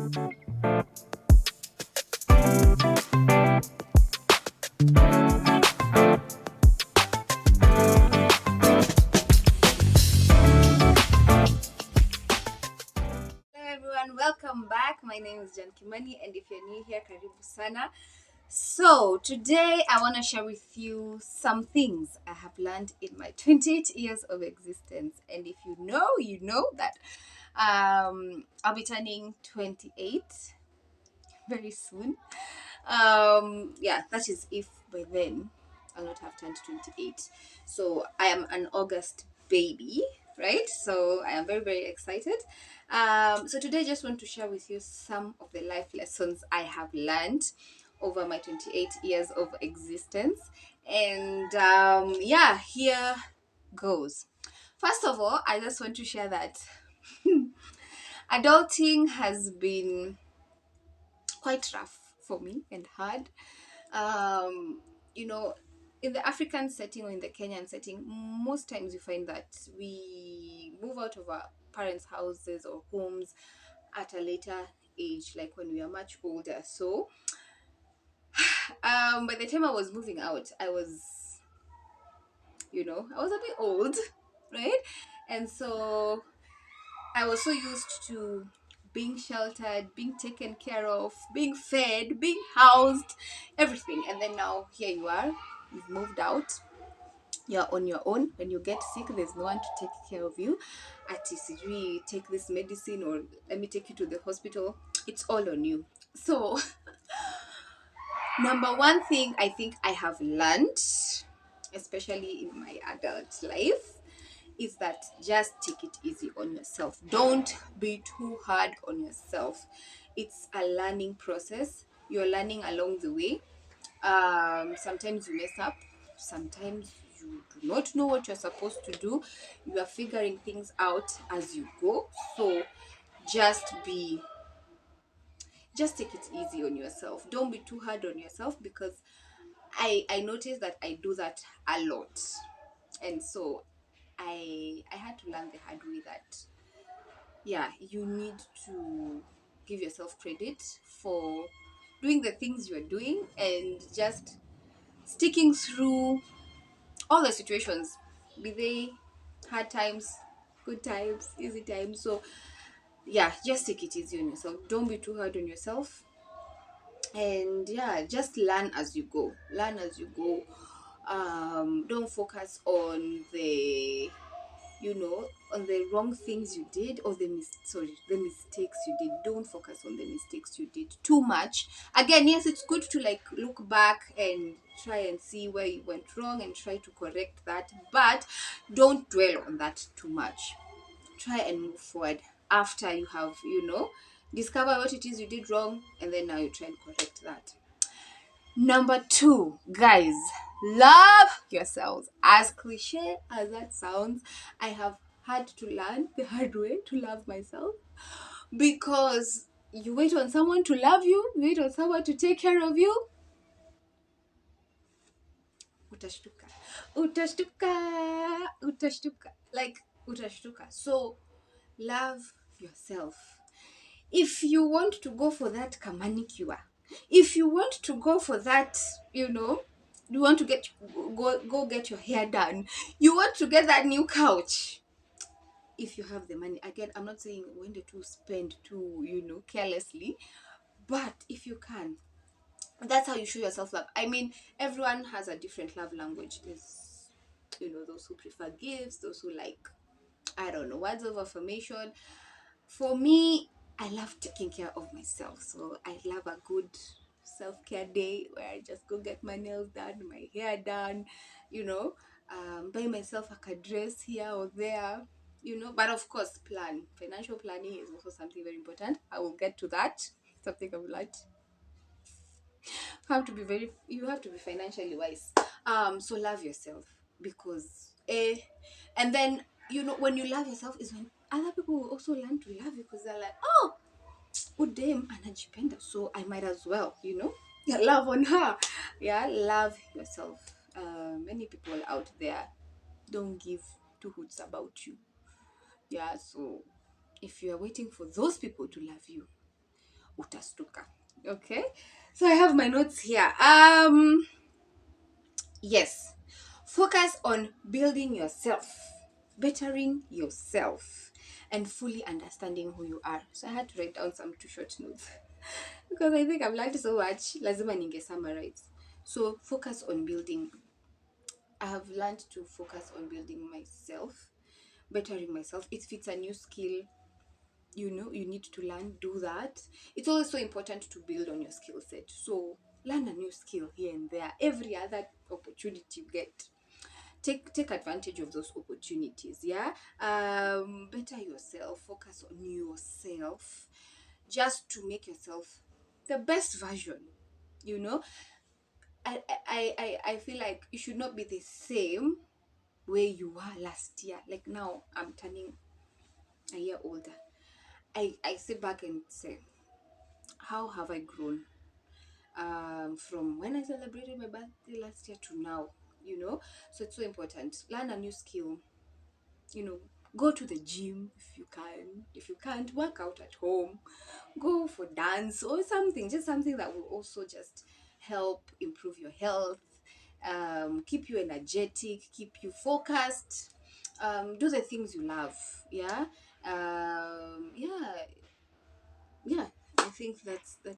Everyone, welcome back. My name is Jan Kimani, and if you're new here, karibu sana. So today I want to share with you some things I have learned in my 28 years of existence. And if you know that I'll be turning 28 very soon. Yeah, that is if by then I'll not have turned 28. So I am an August baby, right? So I am very, very excited. So today I just want to share with you some of the life lessons I have learned over my 28 years of existence. And yeah, here goes. First of all, I just want to share that adulting has been quite rough for me and hard. Um, you know, in the African setting or in the Kenyan setting, most times you find that we move out of our parents' houses or homes at a later age, like when we are much older. So, by the time I was moving out, I was a bit old, right? And so I was so used to being sheltered, being taken care of, being fed, being housed, everything. And then now here you are, you've moved out, you're on your own. When you get sick, there's no one to take care of you. At TCG, take this medicine, or let me take you to the hospital. It's all on you. So, number one thing I think I have learned, especially in my adult life, is that just take it easy on yourself. Don't be too hard on yourself. It's a learning process. You're learning along the way. Sometimes you mess up. Sometimes you do not know what you're supposed to do. You are figuring things out as you go. So just be just take it easy on yourself. Don't be too hard on yourself, because I noticed that I do that a lot. And so I had to learn the hard way that yeah, you need to give yourself credit for doing the things you're doing and just sticking through all the situations, be they hard times, good times, easy times. So yeah, just take it easy on yourself. Don't be too hard on yourself. And yeah, just learn as you go. Learn as you go. Don't focus on on the wrong things you did, or the mistakes you did. Don't focus on the mistakes you did too much. Again, yes, it's good to like look back and try and see where you went wrong and try to correct that, but don't dwell on that too much. Try and move forward after you have discover what it is you did wrong, and then now you try and correct that. Number two, guys, love yourselves. As cliche as that sounds, I have had to learn the hard way to love myself, because you wait on someone to love you, you wait on someone to take care of you, utashtuka, utashtuka, utashtuka, like utashtuka. So love yourself. If you want to go for that kamanicure, if you want to go for that, you want to go get your hair done, you want to get that new couch, if you have the money. Again, I'm not saying when to spend too carelessly, but if you can, that's how you show yourself love. I mean, everyone has a different love language. There's those who prefer gifts, those who like, I don't know, words of affirmation. For me, I love taking care of myself. So I love a good self-care day where I just go get my nails done, my hair done, buy myself a dress here or there, but of course, financial planning is also something very important. I will get to that. Something I've learned. You have to be financially wise. So love yourself, because and then when you love yourself is when other people will also learn to love you, because they're like, oh, udem anajipenda, so I might as well love on her. Yeah, love yourself. Many people out there don't give two hoots about you. Yeah, so if you are waiting for those people to love you, utastuka. Okay, so I have my notes here. Yes, focus on building yourself, bettering yourself, and fully understanding who you are. So I had to write down some two short notes because I think I've learned so much. Lazima ninge summarize. So focus on building. I have learned to focus on building myself, bettering myself. If it's a new skill, you need to learn, do that. It's also important to build on your skill set. So learn a new skill here and there. Every other opportunity you get, take advantage of those opportunities. Yeah. Better yourself, focus on yourself, just to make yourself the best version. you know I feel like you should not be the same way you were last year. Like now I'm turning a year older. I sit back and say, how have I grown, from when I celebrated my birthday last year to now? So it's so important. Learn a new skill. Go to the gym if you can. If you can't, work out at home. Go for dance or something, just something that will also just help improve your health, keep you energetic, keep you focused. Do the things you love. Yeah. Yeah. Yeah. I think that's that.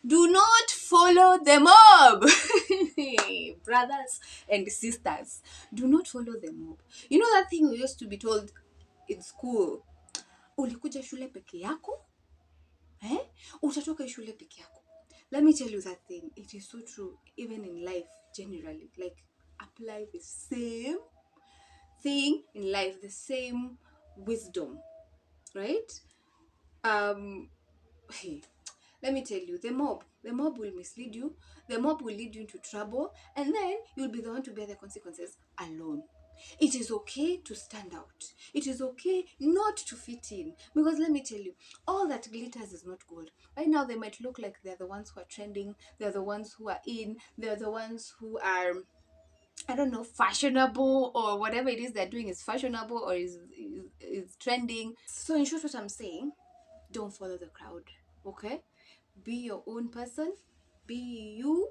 Do not follow the mob. Brothers and sisters, do not follow the mob. You know that thing we used to be told in school, ulikuja shule peke yako, utatoka shule peke yako. Let me tell you that thing. It is so true, even in life generally. Like, apply the same thing in life, the same wisdom, right? Hey, let me tell you, the mob will mislead you. The mob will lead you into trouble, and then you'll be the one to bear the consequences alone. It is okay to stand out. It is okay not to fit in, because let me tell you, all that glitters is not gold. Right now they might look like they're the ones who are trending, they're the ones who are in, they're the ones who are, I don't know, fashionable, or whatever it is they're doing is fashionable or is trending. So in short, what I'm saying, don't follow the crowd. Okay, be your own person, be you.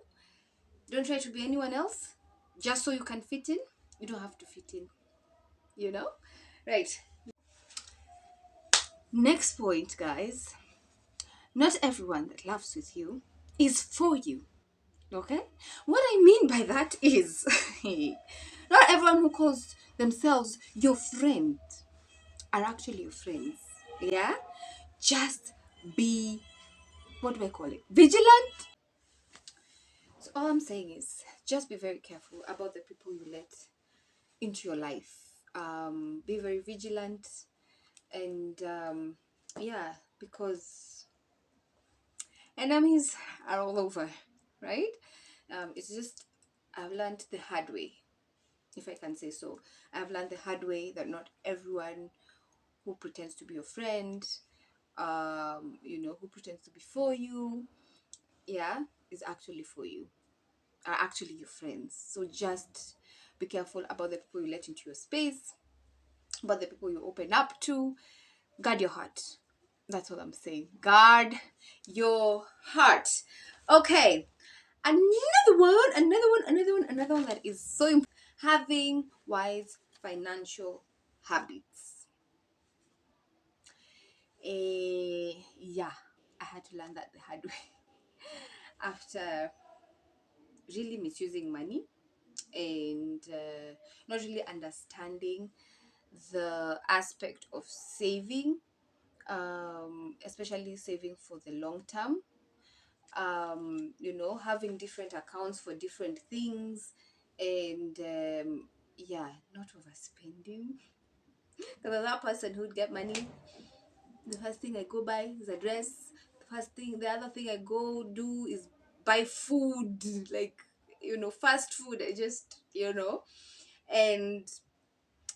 Don't try to be anyone else just so you can fit in. You don't have to fit in, right? Next point, guys. Not everyone that laughs with you is for you. Okay, what I mean by that is not everyone who calls themselves your friend are actually your friends. Yeah, just be, what do I call it, vigilant. So all I'm saying is just be very careful about the people you let into your life. Be very vigilant, and yeah, because enemies are all over, right? It's just, I've learned the hard way, if I can say so. I've learned the hard way that not everyone who pretends to be your friend, who pretends to be for you, yeah, is actually for you, are actually your friends. So just be careful about the people you let into your space, about the people you open up to. Guard your heart. That's what I'm saying. Guard your heart. Okay. Another one that is so important. Having wise financial habits. Yeah, I had to learn that the hard way after really misusing money, and not really understanding the aspect of saving, especially saving for the long term. Having different accounts for different things, and yeah, not overspending. Because that person who'd get money, the first thing I go buy is a dress. The other thing I go do is buy food, like, fast food. I just, and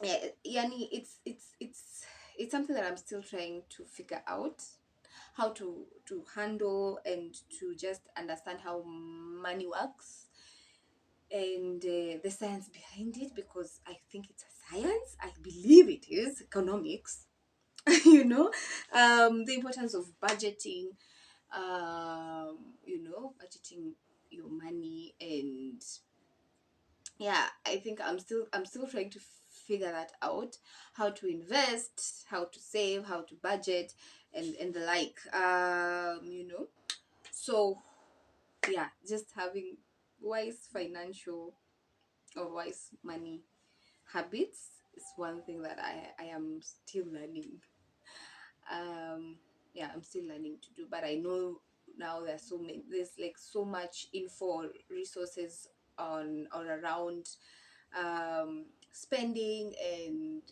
yeah, yani, it's something that I'm still trying to figure out how to handle, and to just understand how money works, and the science behind it, because I think it's a science. I believe it is economics. you know, the importance of budgeting, budgeting your money. And yeah, I think I'm still trying to figure that out, how to invest, how to save, how to budget, and the like. So yeah, just having wise financial or wise money habits is one thing that I am still learning. um yeah, I'm still learning to do, but I know now there's like so much info, resources on or around spending, and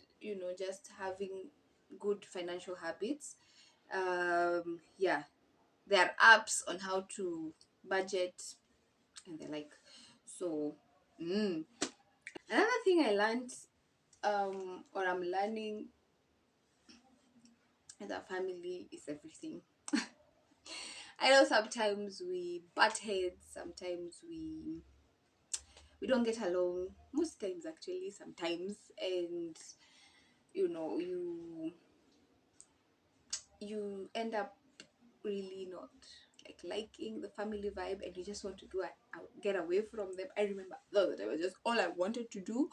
just having good financial habits. Yeah, there are apps on how to budget and the like. So another thing I learned, or I'm learning, is that family is everything. I know sometimes we butt heads, sometimes we don't get along, most times actually, sometimes. And you end up really not like liking the family vibe, and you just want to get away from them. I remember the other day, was just all I wanted to do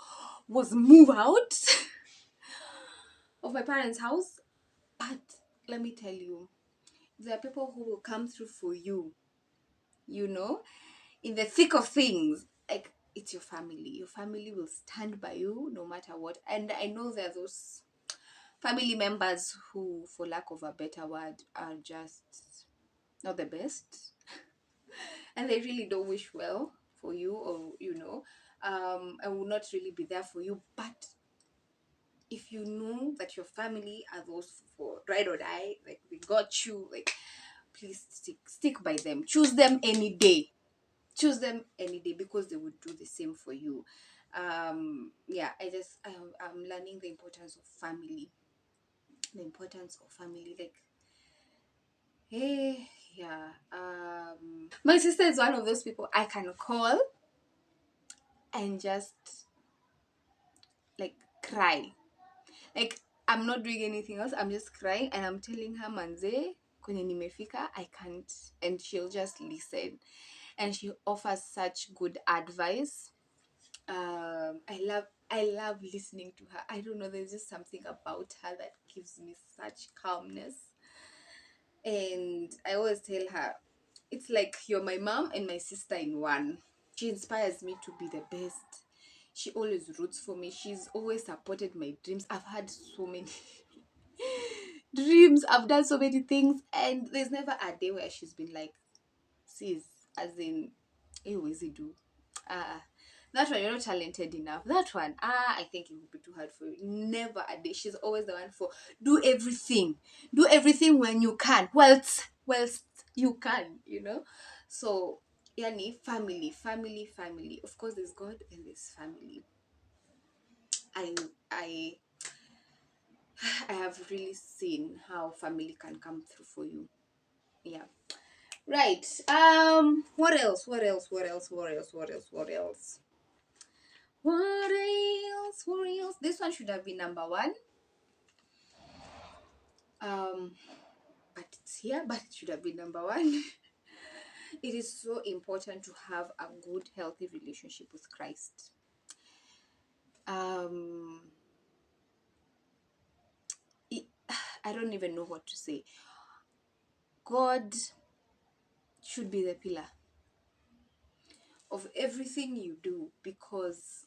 was move out of my parents' house. But let me tell you, there are people who will come through for you, you know, in the thick of things. Like, it's your family. Your family will stand by you no matter what. And I know there are those family members who, for lack of a better word, are just not the best. And they really don't wish well for you, or and will not really be there for you. But if you know that your family are those for ride or die, like they got you, like, please stick by them. Choose them any day. Choose them any day, because they would do the same for you. Yeah, I'm learning the importance of family. The importance of family, like, hey, yeah. My sister is one of those people I can call and just like cry. Like, I'm not doing anything else. I'm just crying and I'm telling her, manze, kwenye nimefika, I can't. And she'll just listen. And she offers such good advice. I love listening to her. I don't know, there's just something about her that gives me such calmness. And I always tell her, it's like you're my mom and my sister in one. She inspires me to be the best. She always roots for me. She's always supported my dreams. I've had so many dreams. I've done so many things, and there's never a day where she's been like, sis, as in, hey, what is it do? That one, you're not talented enough. That one, I think it would be too hard for you. Never a day. She's always the one for do everything. Do everything when you can. Whilst you can, So, yani, family. Of course, there's God and there's family. I I I have really seen how family can come through for you. Yeah. Right. What else? What else? What else? What else? What else? What else? What else? What else? This one should have been number one. Um, but it's here, but it should have been number one. It is so important to have a good, healthy relationship with Christ. Um, it, I don't even know what to say. God should be the pillar of everything you do, because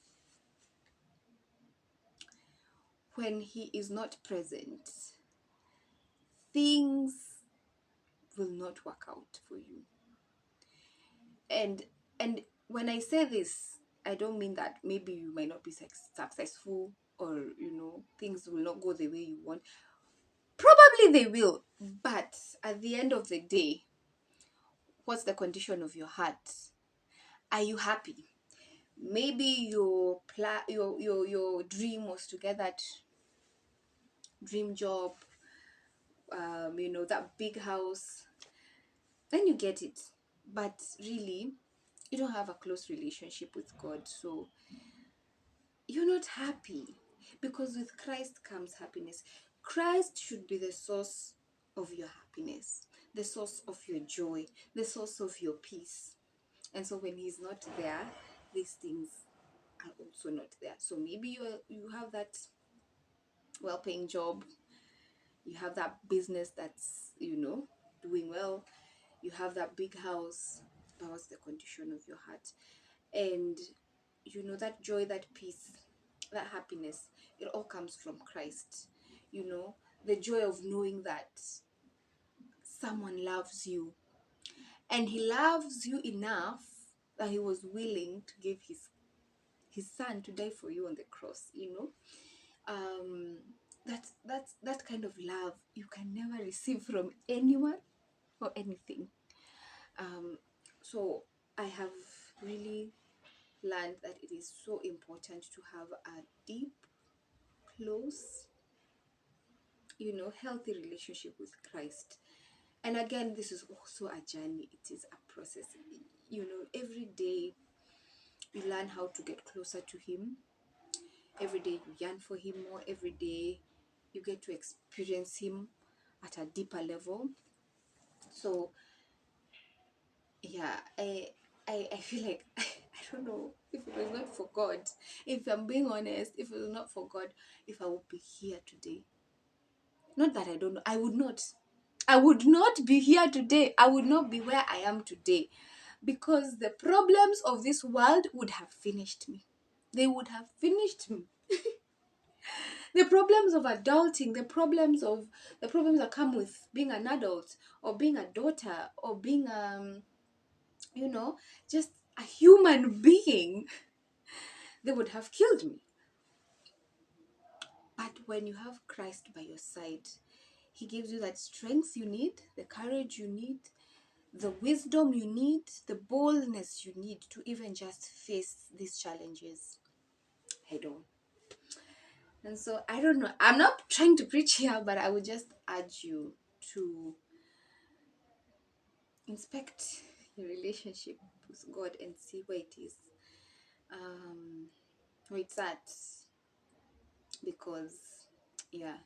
when He is not present, things will not work out for you. And when I say this, I don't mean that maybe you might not be successful, or things will not go the way you want. Probably they will, but at the end of the day, what's the condition of your heart? Are you happy? Maybe your dream was to get that dream job, that big house. Then you get it, but really, you don't have a close relationship with God, so you're not happy. Because with Christ comes happiness. Christ should be the source of your happiness, the source of your joy, the source of your peace. And so when he's not there, these things are also not there. So maybe you have that well-paying job, you have that business that's doing well, you have that big house, but what's the condition of your heart? And that joy, that peace, that happiness, it all comes from Christ. The joy of knowing that someone loves you, and he loves you enough that he was willing to give his son to die for you on the cross. um that kind of love you can never receive from anyone or anything. So I have really learned that it is so important to have a deep, close, healthy relationship with Christ. And again, this is also a journey. It is a process. Every day you learn how to get closer to him. Every day you yearn for him more. Every day you get to experience him at a deeper level. So yeah, I feel like I don't know, if it was not for God, if I'm being honest, if it was not for God, if I would be here today. Not that I don't know, I would not be here today. I would not be where I am today, because the problems of this world would have finished me. They would have finished me. The problems of adulting, the problems that come with being an adult, or being a daughter, or being just a human being, they would have killed me. But when you have Christ by your side, he gives you that strength you need, the courage you need, the wisdom you need, the boldness you need to even just face these challenges head on. And so I don't know, I'm not trying to preach here, but I would just urge you to inspect your relationship with God and see where it is, where it's at. Because yeah,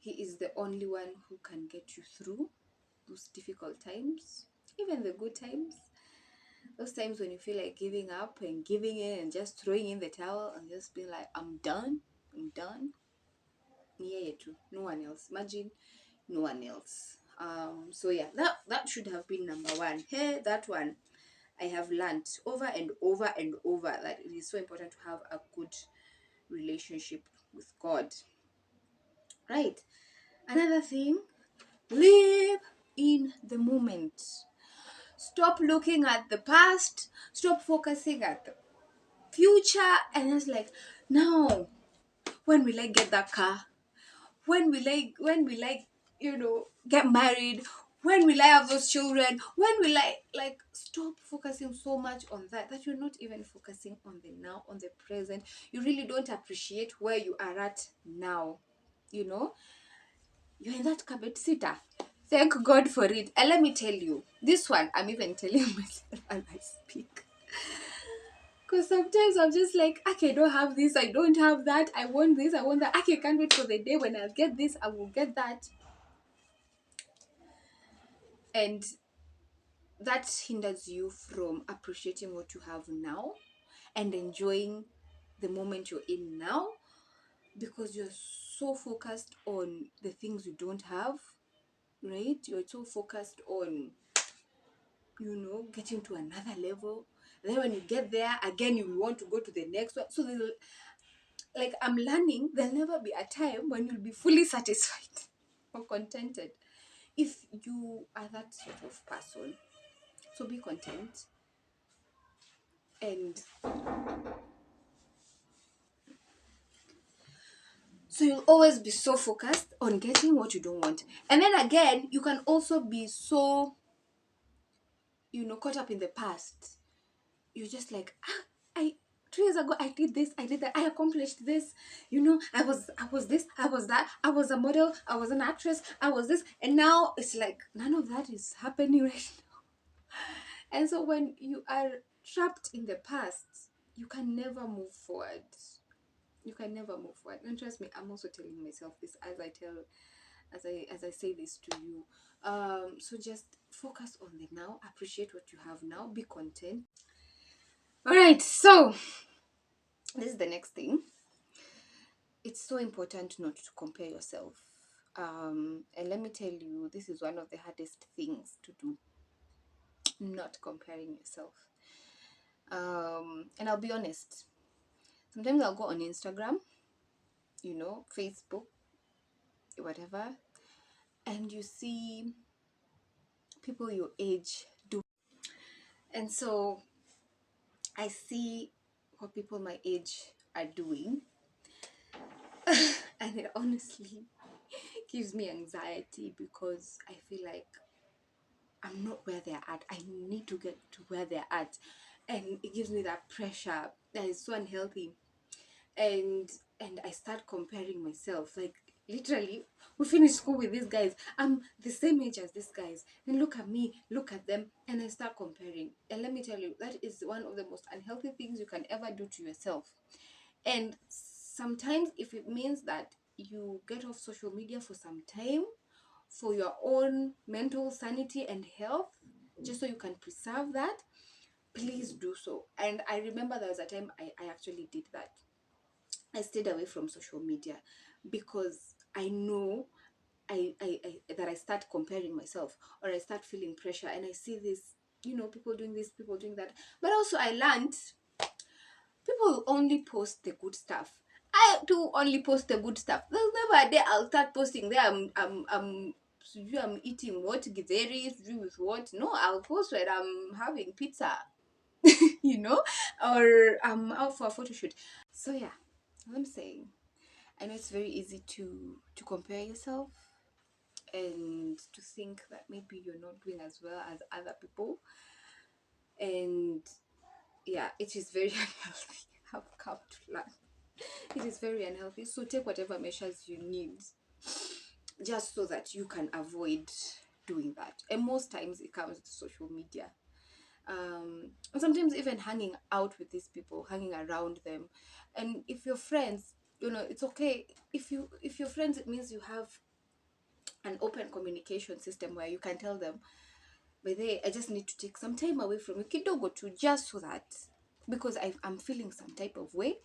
he is the only one who can get you through those difficult times, even the good times. Those times when you feel like giving up and giving in and just throwing in the towel and just being like, I'm done. Yeah, too. No one else. Imagine no one else. So yeah, that should have been number one. Hey, that one I have learned over and over and over, that it is so important to have a good relationship with God. Right. Another thing, live in the moment. Stop looking at the past. Stop focusing at the future. And it's like, now, when will I get that car? When will I get married? When will I have those children? When will I, like, stop focusing so much on that you're not even focusing on the now, on the present. You really don't appreciate where you are at now. You're in that carpet sitter. Thank God for it. And let me tell you, this one, I'm even telling myself as I speak. Because sometimes I'm just like, okay, I don't have this, I don't have that, I want this, I want that. Okay, I can't wait for the day when I'll get this, I will get that. And that hinders you from appreciating what you have now and enjoying the moment you're in now, because you're so focused on the things you don't have, right? You're so focused on getting to another level. Then when you get there again, you want to go to the next one. So like, I'm learning, there'll never be a time when you'll be fully satisfied or contented. If you are that sort of person, so be content. And so you'll always be so focused on getting what you don't want. And then again, you can also be so caught up in the past. You're just like, I 2 years ago I did this, I did that, I accomplished this. I was this, I was that, I was a model, I was an actress, I was this, and now it's like none of that is happening right now. And so when you are trapped in the past, you can never move forward. You can never move forward. And trust me, I'm also telling myself this as I say this to you. So just focus on the now, appreciate what you have now, be content. All right, so this is the next thing. It's so important not to compare yourself. And let me tell you, this is one of the hardest things to do, not comparing yourself. And I'll be honest, sometimes I'll go on Instagram, Facebook, whatever, and you see people your age do. And so I see what people my age are doing, and it honestly gives me anxiety because I feel like I'm not where they're at. I need to get to where they're at. And it gives me that pressure that is so unhealthy. And I start comparing myself. Like literally, we finished school with these guys. I'm the same age as these guys. And look at me, look at them, and I start comparing. And let me tell you, that is one of the most unhealthy things you can ever do to yourself. And sometimes if it means that you get off social media for some time for your own mental sanity and health, just so you can preserve that, please do so. And I remember there was a time I actually did that. I stayed away from social media because I know that I start comparing myself, or I start feeling pressure, and I see this, people doing this, people doing that. But also I learned people only post the good stuff. I do only post the good stuff. There's never a day I'll start posting there. I'm eating what githeri with what. No, I'll post when I'm having pizza, or I'm out for a photo shoot. So yeah, as I'm saying, I know it's very easy to compare yourself and to think that maybe you're not doing as well as other people, and yeah, it is very unhealthy. I've come to learn it is very unhealthy. So take whatever measures you need just so that you can avoid doing that. And most times it comes to social media. And sometimes even hanging out with these people, hanging around them. And if you're friends, it's okay. If you're friends, it means you have an open communication system where you can tell them, by the way, I just need to take some time away from you, kidogo too, just so that, because I'm feeling some type of way.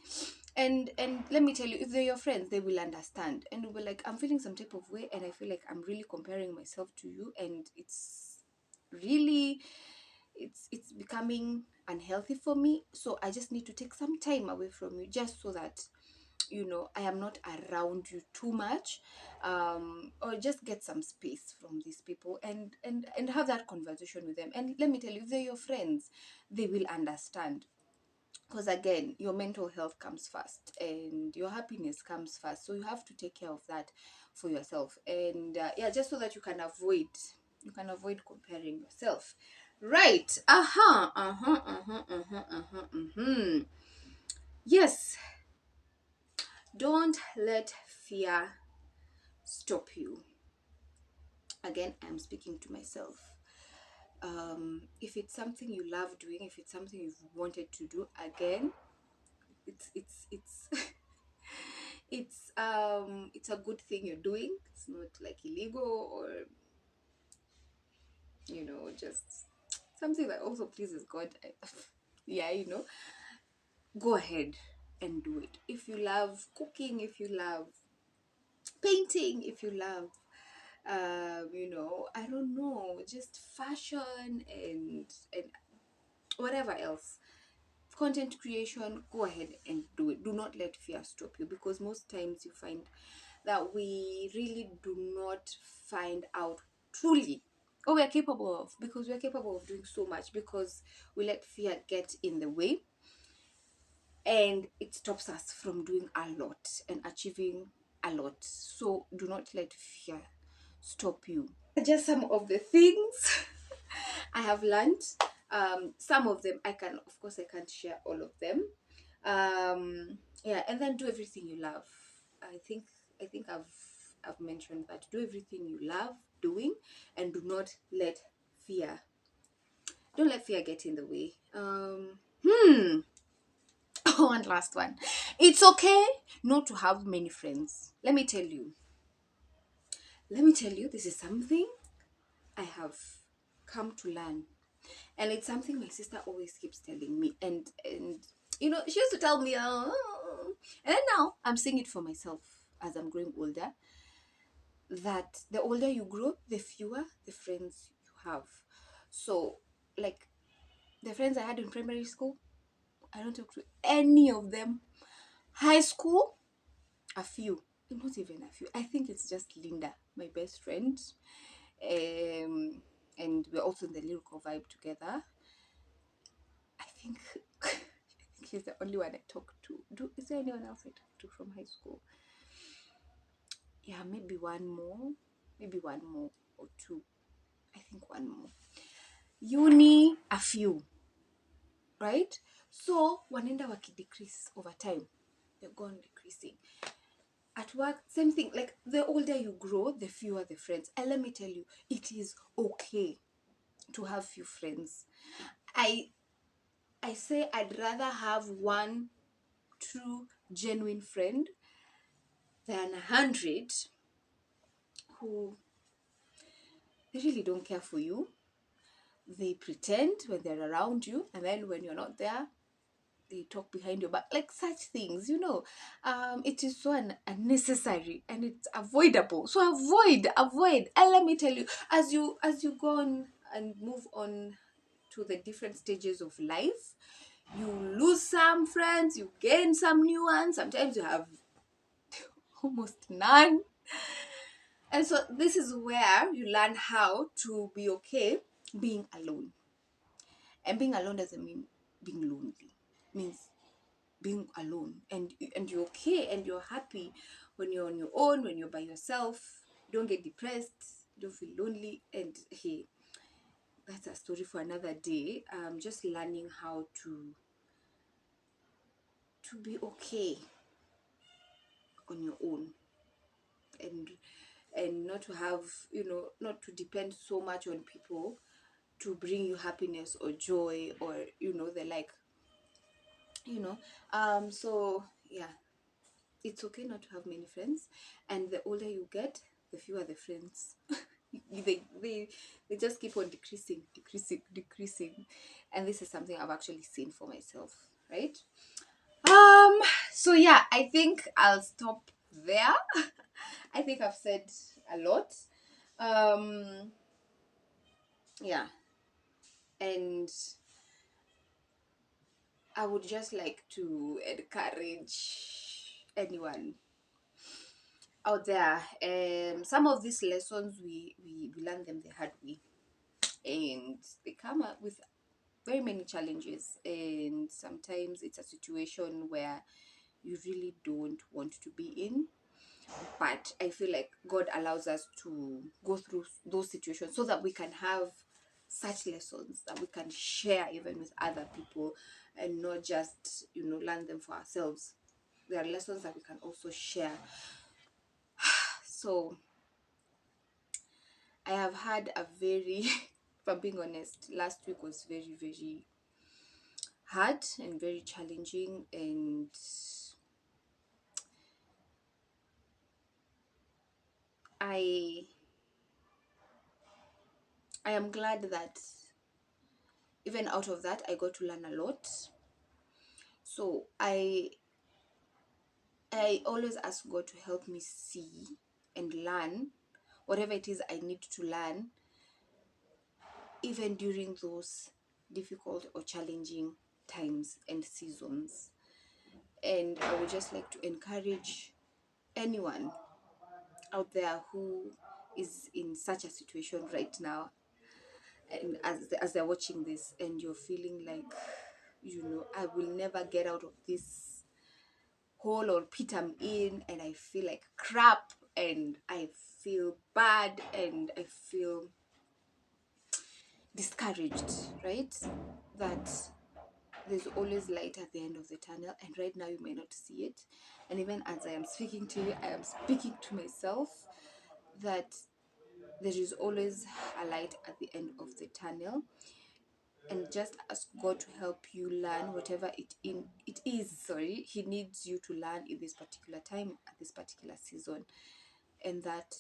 And let me tell you, if they're your friends, they will understand, and will be like, I'm feeling some type of way, and I feel like I'm really comparing myself to you, and it's really, it's becoming unhealthy for me. So I just need to take some time away from you, just so that I am not around you too much, or just get some space from these people, and have that conversation with them. And let me tell you, if they're your friends, they will understand, because again, your mental health comes first and your happiness comes first, so you have to take care of that for yourself. And yeah, just so that you can avoid comparing yourself, right? Yes, don't let fear stop you. Again, I'm speaking to myself. If it's something you love doing, if it's something you've wanted to do, again, it's it's a good thing you're doing. It's not like illegal, or just something that also pleases God. Yeah, go ahead and do it. If you love cooking, if you love painting, if you love I don't know, just fashion and whatever else, content creation, go ahead and do it. Do not let fear stop you, because most times you find that we really do not find out truly what we're capable of, because we're capable of doing so much, because we let fear get in the way, and it stops us from doing a lot and achieving a lot. So do not let fear stop you. Just some of the things I have learned. Some of them of course I can't share all of them. Yeah, and then do everything you love. I think I've mentioned that. Do everything you love doing, and do not let fear don't let fear get in the way. One last one. It's okay not to have many friends. Let me tell you, this is something I have come to learn. And it's something my sister always keeps telling me. And she used to tell me, oh. And then now I'm seeing it for myself as I'm growing older, that the older you grow, the fewer the friends you have. So, like, the friends I had in primary school, I don't talk to any of them. High school, a few. Not even a few. I think it's just Linda, my best friend. Um, and we're also in the lyrical vibe together. I think I think he's the only one I talk to. Is there anyone else I talk to from high school? Yeah, maybe one more or two. I think one more. Uni, a few, right? So wanaenda decrease over time. They're gone decreasing. At work, same thing. Like, the older you grow, the fewer the friends. And let me tell you, it is okay to have few friends. I say I'd rather have one true, genuine friend than 100 who, they really don't care for you. They pretend when they're around you, and then when you're not there, they talk behind your back. Like, such things. It is so unnecessary, and it's avoidable. So avoid. And let me tell you, as you go on and move on to the different stages of life, you lose some friends, you gain some new ones. Sometimes you have almost none. And so this is where you learn how to be okay being alone. And being alone doesn't mean being lonely. It means being alone. And you're okay and you're happy when you're on your own, when you're by yourself. You don't get depressed, you don't feel lonely. And hey, that's a story for another day. Just learning how to be okay on your own, and not to have, not to depend so much on people to bring you happiness or joy, or the like. So yeah, it's okay not to have many friends, and the older you get, the fewer the friends. They just keep on decreasing, and this is something I've actually seen for myself, right? um so yeah, I think I'll stop there. I think I've said a lot. um yeah, and I would just like to encourage anyone out there. Some of these lessons, we learn them the hard way, and they come up with very many challenges, and sometimes it's a situation where you really don't want to be in. But I feel like God allows us to go through those situations so that we can have such lessons that we can share even with other people, and not just learn them for ourselves. There are lessons that we can also share. So I have had a very if I'm being honest, last week was very, very hard and very challenging, and I I am glad that even out of that I got to learn a lot. So I always ask God to help me see and learn whatever it is I need to learn, even during those difficult or challenging times and seasons. And I would just like to encourage anyone out there who is in such a situation right now, and as they're watching this, and you're feeling like, I will never get out of this hole or pit I'm in, and I feel like crap, and I feel bad, and I feel discouraged, right? That there's always light at the end of the tunnel, and right now you may not see it. And even as I am speaking to you, I am speaking to myself that there is always a light at the end of the tunnel. and just ask God to help you learn whatever it is, sorry, He needs you to learn in this particular time, at this particular season, and that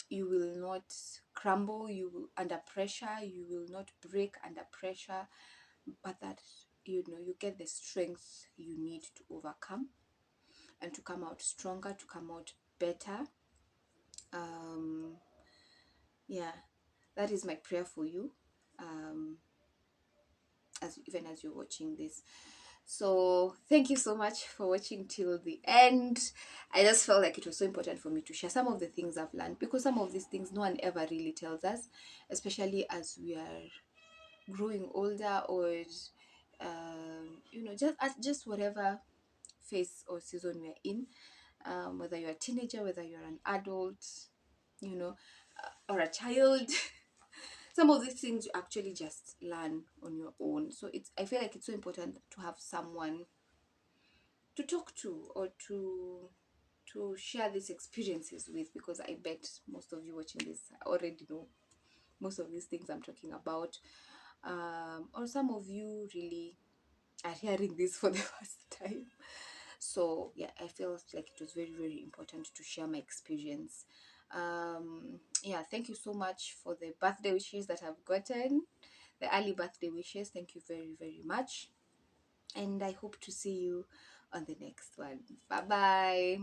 you will not crumble, you will under pressure, you will not break under pressure, but that you know you get the strength you need to overcome and to come out stronger, to come out better. Yeah, that is my prayer for you, as even as you're watching this. So thank you so much for watching till the end. I just felt like it was so important for me to share some of the things I've learned, because some of these things no one ever really tells us, especially as we are growing older, or you know, just whatever phase or season we're in, whether you're a teenager, whether you're an adult, you know, or a child. Some of these things you actually just learn on your own. So I feel like it's so important to have someone to talk to, or to share these experiences with, because I bet most of you watching this already know most of these things I'm talking about, or some of you really are hearing this for the first time. So yeah, I feel like it was very, very important to share my experience. Yeah, thank you so much for the birthday wishes that I've gotten, the early birthday wishes. Thank you very, very much, and I hope to see you on the next one. Bye bye.